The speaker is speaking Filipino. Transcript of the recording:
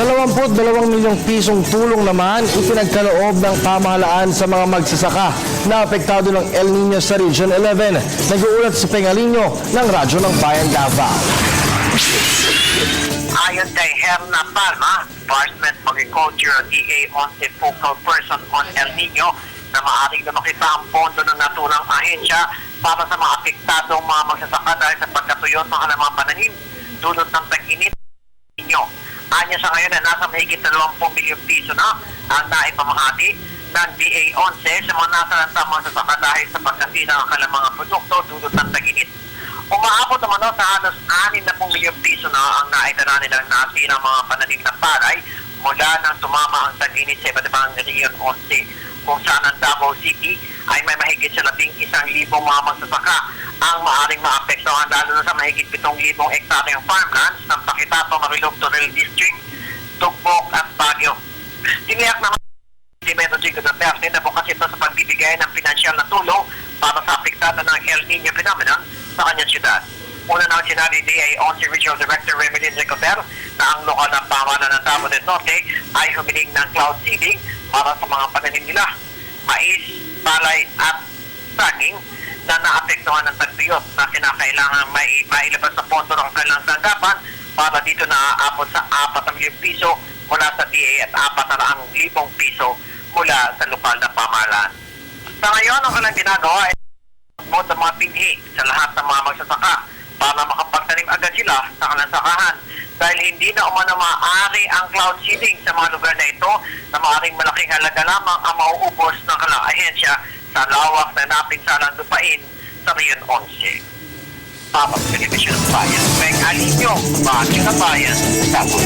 22 milyong pisong tulong naman ipinagkaloob ng pamahalaan sa mga magsasaka na apektado ng El Nino sa Region 11. Nag-uulat sa Pengalinyo ng Radyo ng Bayan Davao. Ayon kay Herna Palma, Department of Agriculture DA11 Focal Person on El Nino, na maaaring lumaki pa ang pondo ng naturang ahensya para sa mga apektadong mga magsasaka dahil sa pagkatuyo ng halamang pananim dulot ng tag-init ninyo. Anya sa ngayon na nasa mahigit 20 milyong piso na ang naipamahati ng DA11 sa mga nasalantamang magsasaka dahil sa pagkasina ng kanilang mga produkto dulot ng tag-init. Umaabot naman sa halos 60 milyong piso na ang naitala nilang nasira mga pananim na palay mula nang tumama ang tag-init sa iba't ibang Region 11, kung saan ang Davao City ay may mahigit sa 11,000 mga magsasaka ang maaaring maapektuhan, lalo na sa mahigit 7,000 hektaryang farmlands ng Pakitato, Marilog, Toril District, Tugbok at Baguio. Tiniyak naman si Metro Chico Duterte na bukas ito sa pagbibigay ng pinansyal na tulong para sa apektado ng El Nino phenomenon sa kanyang syudad. Una nang sinabi DA11 Regional Director Remilin Ricoter na ang lokal na pamahalaan ng Davao del Norte ay humiling ng cloud seeding para sa mga pananim nila, mais, palay at saging na naapektuhan ng tagtuyot na kinakailangan mailabas sa pondo ng kanilang tanggapan para dito na aabot sa 4 milyong piso mula sa DA at 400,000 piso mula sa lokal na pamahalaan. Sa ngayon, ang kanilang ginagawa ay ang mga pinhi sa lahat ng mga magsasaka para makapagtanim agad sila sa kanilang sakahan dahil hindi na umano maaari ang cloud seeding sa mga lugar na ito na maaaring malaking halaga lamang ang mauubos ng kanilang ahensya sa lawak na napinsalang lupain sa Region 11. Papa Television Bayan, Pengalinyo, Bayan ng Bayan, Davao.